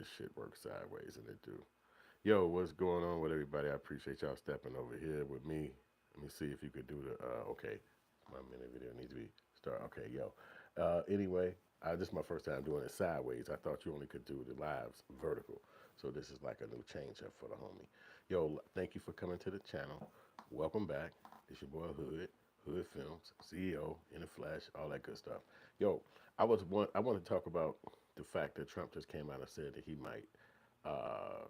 this shit works sideways, and it do. Yo, what's going on with everybody? I appreciate y'all stepping over here with me. Let me see if you could do the. Okay, my minute video needs to be start. Okay, yo. Anyway, this is my first time doing it sideways. I thought you only could do the lives vertical, so this is like a new change up for the homie. Yo, thank you for coming to the channel. Welcome back. It's your boy Hood Films, CEO in the flesh, all that good stuff. Yo, I want to talk about the fact that Trump just came out and said that he might uh,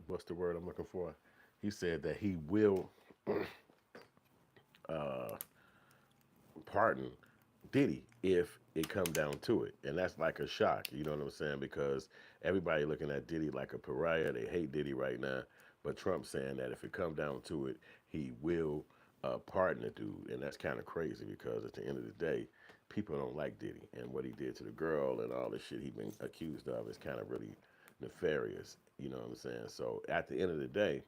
what's the word I'm looking for? He said that he will uh, pardon Diddy if it come down to it, and that's like a shock. You know what I'm saying? Because everybody looking at Diddy like a pariah. They hate Diddy right now, but Trump saying that if it come down to it, he will pardon the dude, and that's kind of crazy because at the end of the day, people don't like Diddy, and what he did to the girl and all the shit he been accused of is kind of really nefarious. You know what I'm saying? So at the end of the day,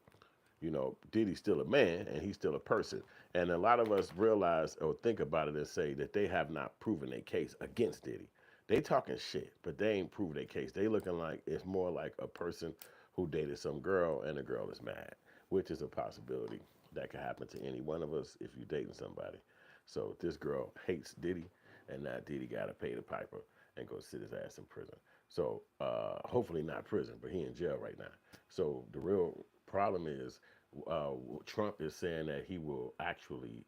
Diddy's still a man and he's still a person. And a lot of us realize or think about it and say that they have not proven their case against Diddy. They talking shit, but they ain't proved their case. They looking like it's more like a person who dated some girl and the girl is mad, which is a possibility that could happen to any one of us if you're dating somebody. So this girl hates Diddy, and now Diddy got to pay the piper and go sit his ass in prison. So hopefully not prison, but he in jail right now. So the real problem is uh, Trump is saying that he will actually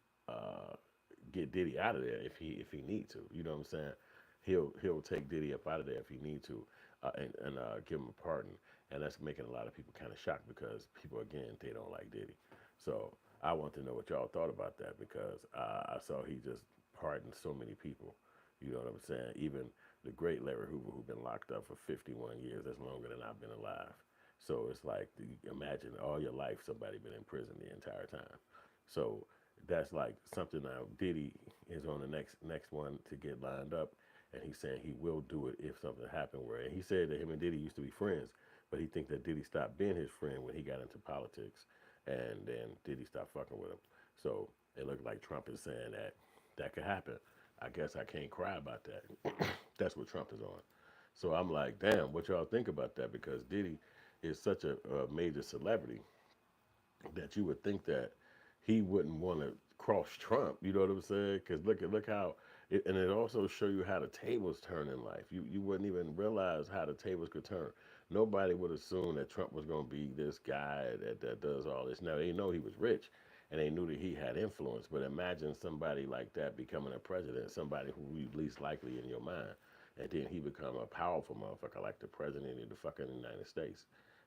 get Diddy out of there if he need to. You know what I'm saying? He'll take Diddy up out of there if he need to, and give him a pardon. And that's making a lot of people kind of shocked because people again they don't like Diddy. So I want to know what y'all thought about that because I saw he just pardoned so many people. You know what I'm saying? Even the great Larry Hoover, who's been locked up for 51 years, that's longer than I've been alive. So it's like, imagine all your life somebody been in prison the entire time. So that's like something now. Diddy is on the next one to get lined up, and he's saying he will do it if something happened. Where and he said that him and Diddy used to be friends, but he think that Diddy stopped being his friend when he got into politics, and then Diddy stopped fucking with him. So it looked like Trump is saying that that could happen. I guess I can't cry about that. That's what Trump is on. So I'm like, damn, what y'all think about that? Because Diddy is such a major celebrity that you would think that he wouldn't want to cross Trump. You know what I'm saying? Because look how, and it also show you how the tables turn in life. You wouldn't even realize how the tables could turn. Nobody would assume that Trump was going to be this guy that does all this. Now they know he was rich, and they knew that he had influence. But imagine somebody like that becoming a president, somebody who you least likely in your mind, and then he become a powerful motherfucker like the president of the fucking United States.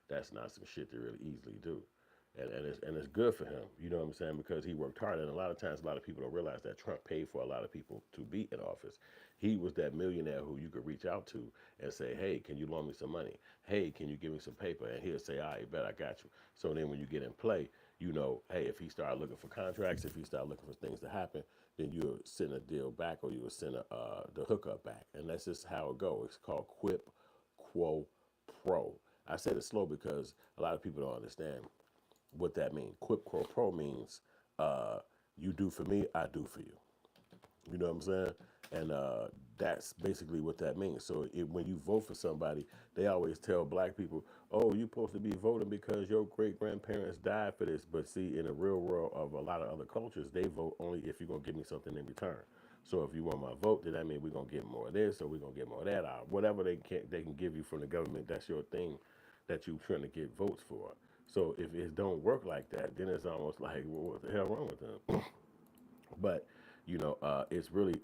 That's not some shit to really easily do. And it's good for him, you know what I'm saying, because he worked hard. And a lot of times, a lot of people don't realize that Trump paid for a lot of people to be in office. He was that millionaire who you could reach out to and say, hey, can you loan me some money? Hey, can you give me some paper? And he'll say, all right, bet I got you. So then when you get in play, you know, hey, if he start looking for contracts, if he start looking for things to happen, then you'll send a deal back or you'll send the hookup back. And that's just how it goes. It's called quid quo pro. I said it slow because a lot of people don't understand what that means. Quid pro pro means uh, you do for me, I do for you. You know what I'm saying? And that's basically what that means. So when you vote for somebody, they always tell black people, "Oh, you're supposed to be voting because your great grandparents died for this." But see, in the real world of a lot of other cultures, they vote only if you're gonna give me something in return. So if you want my vote, then that means we're gonna get more of this, or we're gonna get more of that. Out. Whatever they can give you from the government, that's your thing that you're trying to get votes for. So if it don't work like that, then it's almost like, well, what the hell wrong with them? But it's really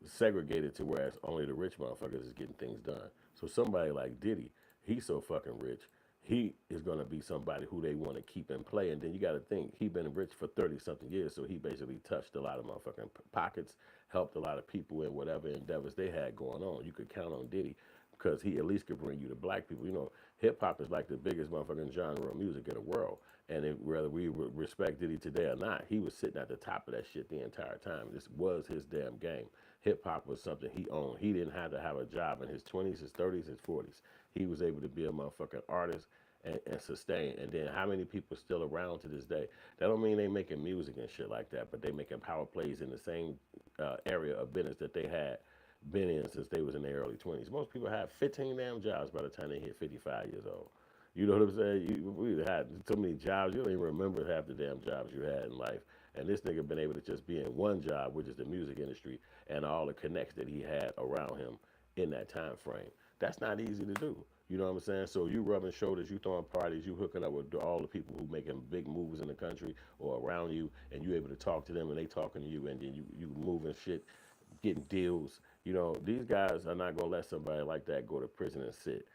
segregated to whereas only the rich motherfuckers is getting things done. So somebody like Diddy, he's so fucking rich, he is gonna be somebody who they want to keep in play. And then you got to think he been rich for 30 something years, so he basically touched a lot of motherfucking pockets, helped a lot of people in whatever endeavors they had going on. You could count on Diddy because he at least could bring you to black people. Hip hop is like the biggest motherfucking genre of music in the world. And whether we respect Diddy today or not, he was sitting at the top of that shit the entire time. This was his damn game. Hip hop was something he owned. He didn't have to have a job in his 20s, his 30s, his 40s. He was able to be a motherfucking artist and sustain. And then how many people still around to this day? That don't mean they making music and shit like that, but they making power plays in the same area of business that they had been in since they was in their early 20s. Most people have 15 damn jobs by the time they hit 55 years old. You know what I'm saying? We had so many jobs, you don't even remember half the damn jobs you had in life. And this nigga been able to just be in one job, which is the music industry, and all the connects that he had around him in that time frame. That's not easy to do. You know what I'm saying? So you rubbing shoulders, you throwing parties, you hooking up with all the people who making big moves in the country or around you, and you able to talk to them and they talking to you, and then you moving shit, getting deals. You know, these guys are not gonna let somebody like that go to prison and sit.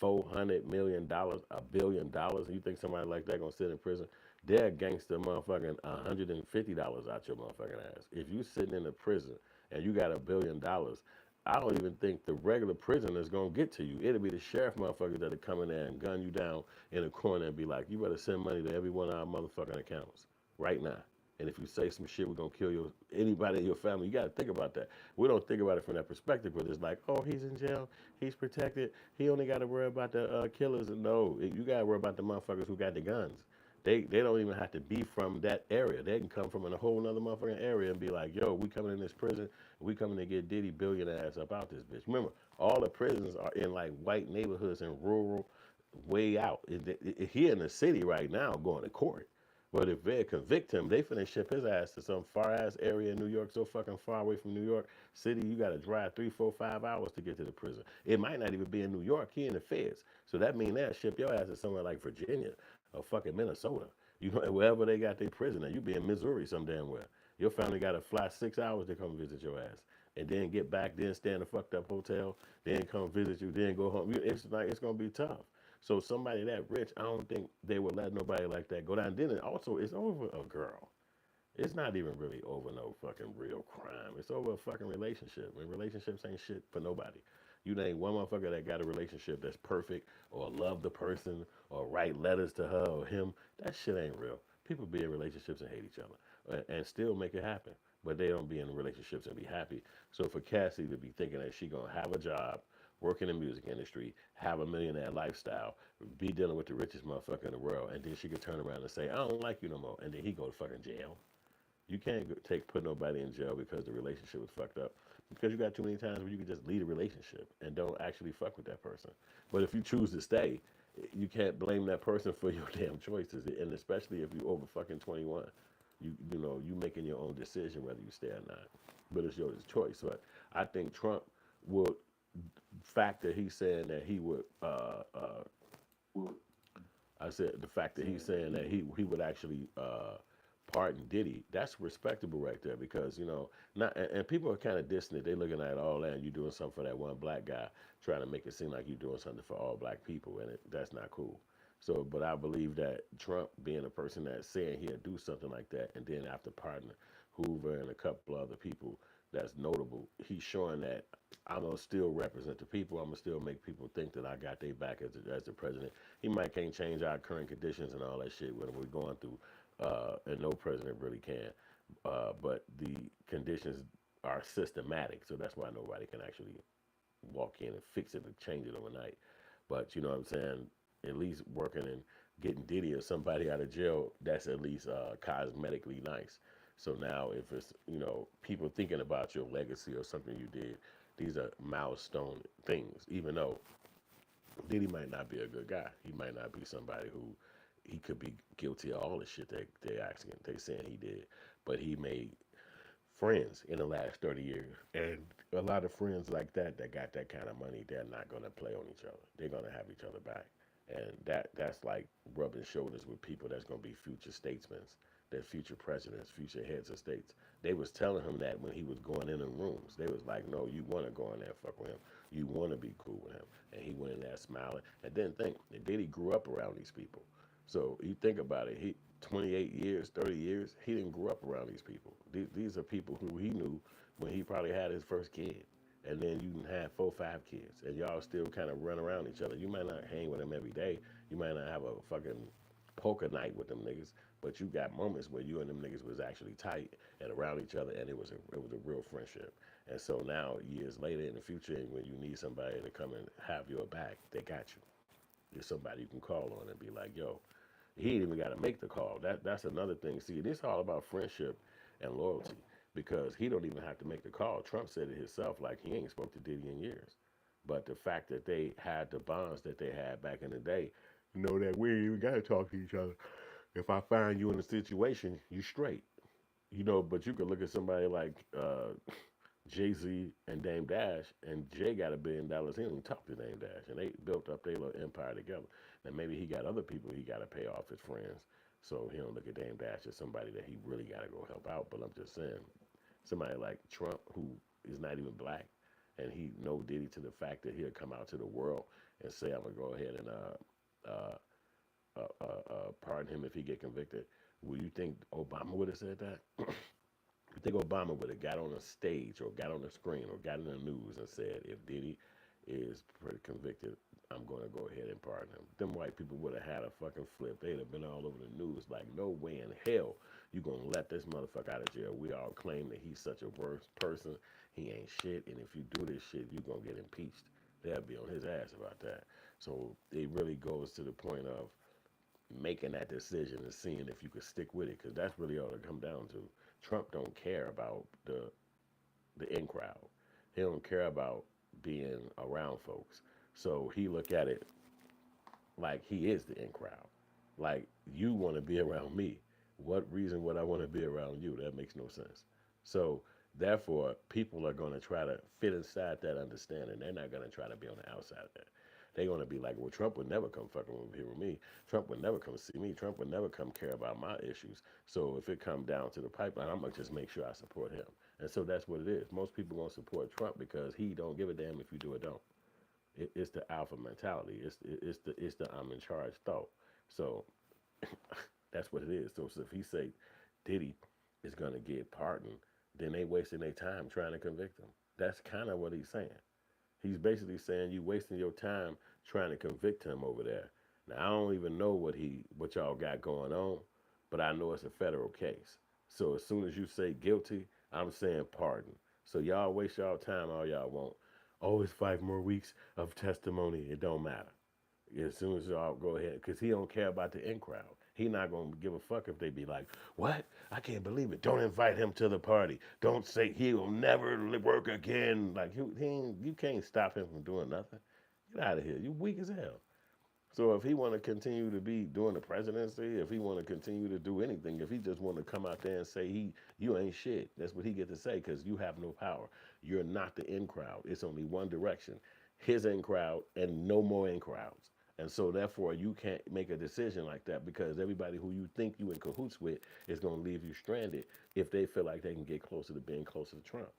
$400 million, $1 billion. You think somebody like that gonna sit in prison? They're gangster motherfucking $150 out your motherfucking ass. If you sitting in a prison and you got $1 billion, I don't even think the regular prison is gonna get to you. It'll be the sheriff motherfuckers that'll come in there and gun you down in a corner and be like, you better send money to every one of our motherfucking accounts right now. And if you say some shit, we're gonna kill your anybody in your family. You gotta think about that. We don't think about it from that perspective, but it's like, oh, he's in jail, he's protected. He only got to worry about the killers. And no, you gotta worry about the motherfuckers who got the guns. They don't even have to be from that area. They can come from a whole nother motherfucking area and be like, yo, we coming in this prison, we coming to get Diddy billion ass up out this bitch. Remember, all the prisons are in like white neighborhoods and rural, way out. He in the city right now going to court. But if they convict him, they finna ship his ass to some far ass area in New York, so fucking far away from New York City, you gotta drive 3, 4, 5 hours to get to the prison. It might not even be in New York, he in the feds. So that mean they'll ship your ass to somewhere like Virginia or fucking Minnesota. You know, wherever they got their prison at. You be in Missouri some damn well. Your family gotta fly 6 hours to come visit your ass. And then get back, then stay in a fucked up hotel, then come visit you, then go home. It's like it's gonna be tough. So somebody that rich, I don't think they would let nobody like that go down. Then also, it's over a girl. It's not even really over no fucking real crime. It's over a fucking relationship. And relationships ain't shit for nobody. You name one motherfucker that got a relationship that's perfect or love the person or write letters to her or him. That shit ain't real. People be in relationships and hate each other and still make it happen. But they don't be in relationships and be happy. So for Cassie to be thinking that she gonna have a job, work in the music industry, have a millionaire lifestyle, be dealing with the richest motherfucker in the world, and then she could turn around and say, I don't like you no more, and then he go to fucking jail. You can't put nobody in jail because the relationship was fucked up. Because you got too many times where you can just leave a relationship and don't actually fuck with that person. But if you choose to stay, you can't blame that person for your damn choices, and especially if you over fucking 21. You making your own decision whether you stay or not. But it's your choice. But I think Trump would fact that he's saying that he would I said the fact that he's saying that he would actually pardon Diddy, that's respectable right there because not and people are kind of dissing it. They looking at all that and you doing something for that one black guy, trying to make it seem like you're doing something for all black people, and that's not cool. So, but I believe that Trump being a person that's saying he'll do something like that, and then after pardoning Hoover and a couple other people that's notable, he's showing that I'm gonna still represent the people. I'm gonna still make people think that I got their back as the president. He might can't change our current conditions and all that shit when we're going through, and no president really can. But the conditions are systematic, so that's why nobody can actually walk in and fix it and change it overnight. But you know what I'm saying? At least working and getting Diddy or somebody out of jail, that's at least cosmetically nice. So now if it's, people thinking about your legacy or something you did, these are milestone things, even though Diddy might not be a good guy. He might not be somebody who he could be guilty of all the shit that they saying he did. But he made friends in the last 30 years. And a lot of friends like that got that kind of money, they're not going to play on each other. They're going to have each other back. And that's like rubbing shoulders with people that's going to be future statesmen, that future presidents, future heads of states. They was telling him that when he was going in the rooms. They was like, no, you want to go in there and fuck with him. You want to be cool with him. And he went in there smiling. And then think, and then he grew up around these people. So you think about it, he 28 years, 30 years, he didn't grow up around these people. These are people who he knew when he probably had his first kid. And then you can have 4, 5 kids, and y'all still kind of run around each other. You might not hang with them every day. You might not have a fucking poker night with them niggas, but you got moments where you and them niggas was actually tight and around each other, and it was a real friendship. And so now, years later in the future, and when you need somebody to come and have your back, they got you. There's somebody you can call on and be like, yo, he ain't even got to make the call. That's another thing. See, this is all about friendship and loyalty. because he don't even have to make the call. Trump said it himself, like he ain't spoke to Diddy in years. But the fact that they had the bonds that they had back in the day, you know that we ain't even got to talk to each other. If I find you in a situation, you straight. You know, but you could look at somebody like Jay Z and Dame Dash, and Jay got $1 billion. He don't even talk to Dame Dash, and they built up their little empire together. Now maybe he got other people he got to pay off his friends, so he don't look at Dame Dash as somebody that he really got to go help out. But I'm just saying, somebody like Trump, who is not even black, and he know Diddy to the fact that he'll come out to the world and say, "I'm gonna go ahead and pardon him if he get convicted." Would you think Obama would have said that? You think Obama would have got on a stage or got on the screen or got in the news and said, if Diddy is convicted, I'm going to go ahead and pardon him? Them white people would have had a fucking flip. They'd have been all over the news like, no way in hell you going to let this motherfucker out of jail. We all claim that he's such a worse person. He ain't shit. And if you do this shit, you're going to get impeached. They'll be on his ass about that. So it really goes to the point of making that decision and seeing if you could stick with it, because that's really all it come down to. Trump don't care about the in crowd. He don't care about being around folks. So he look at it like he is the in crowd. Like, you want to be around me. What reason would I want to be around you? That makes no sense. So therefore, people are going to try to fit inside that understanding. They're not going to try to be on the outside of that. They're going to be like, well, Trump would never come fucking with here with me. Trump would never come see me. Trump would never come care about my issues. So if it come down to the pipeline, I'm going to just make sure I support him. And so that's what it is. Most people going to support Trump because he don't give a damn if you do or don't. It's the alpha mentality. It's the I'm in charge thought. So that's what it is. So if he say Diddy is going to get pardoned, then they wasting their time trying to convict him. That's kind of what he's saying. He's basically saying you wasting your time trying to convict him over there. Now I don't even know what y'all got going on, but I know it's a federal case. So as soon as you say guilty, I'm saying pardon. So y'all waste y'all time all y'all want. Oh, it's 5 more weeks of testimony. It don't matter. As soon as y'all go ahead, because he don't care about the in crowd. He not gonna give a fuck if they be like, "What? I can't believe it. Don't invite him to the party. Don't say he will never work again." Like you can't stop him from doing nothing. Get out of here. You weak as hell. So if he want to continue to be doing the presidency, if he want to continue to do anything, if he just want to come out there and say you ain't shit, that's what he get to say, because you have no power. You're not the in crowd. It's only one direction, his in crowd and no more in crowds. And so therefore you can't make a decision like that, because everybody who you think you in cahoots with is going to leave you stranded if they feel like they can get closer to being closer to Trump.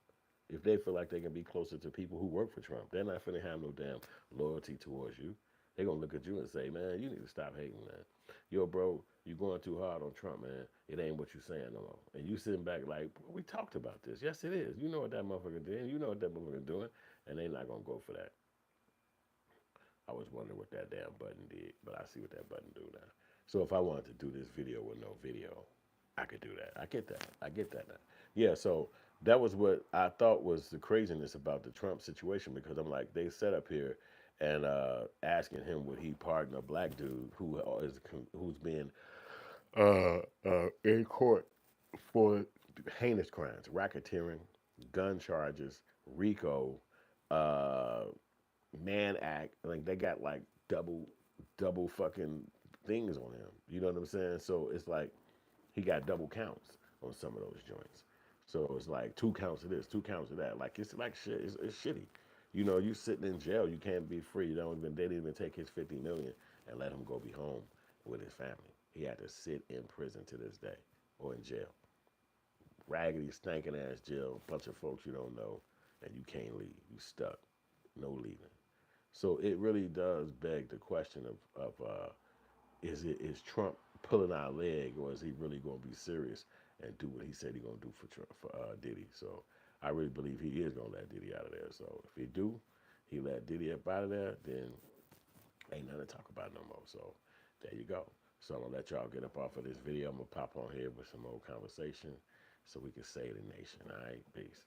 If they feel like they can be closer to people who work for Trump, they're not finna have no damn loyalty towards you. They're gonna look at you and say, man, you need to stop hating, man. Yo, bro, you going too hard on Trump, man. It ain't what you saying no more. And you sitting back like, we talked about this. Yes, it is. You know what that motherfucker did. You know what that motherfucker doing. And they not gonna go for that. I was wondering what that damn button did, but I see what that button do now. So if I wanted to do this video with no video, I could do that. I get that. I get that now. Yeah, so that was what I thought was the craziness about the Trump situation, because I'm like, they set up here and asking him would he pardon a black dude who's been in court for heinous crimes, racketeering, gun charges, RICO, uh, Mann Act. Like they got like double fucking things on him. You know what I'm saying? So it's like he got double counts on some of those joints. So it's like 2 counts of this, 2 counts of that. Like it's like shit. It's shitty. You know, you sitting in jail, you can't be free. They didn't even take his 50 million and let him go be home with his family. He had to sit in prison to this day, or in jail. Raggedy, stinking ass jail, bunch of folks you don't know, and you can't leave. You stuck. No leaving. So it really does beg the question of is Trump pulling our leg, or is he really going to be serious and do what he said he's going to do for Trump, for Diddy? So I really believe he is going to let Diddy out of there. So if he do, he let Diddy up out of there, then ain't nothing to talk about no more. So there you go. So I'm going to let y'all get up off of this video. I'm going to pop on here with some more conversation so we can save the nation. All right, peace.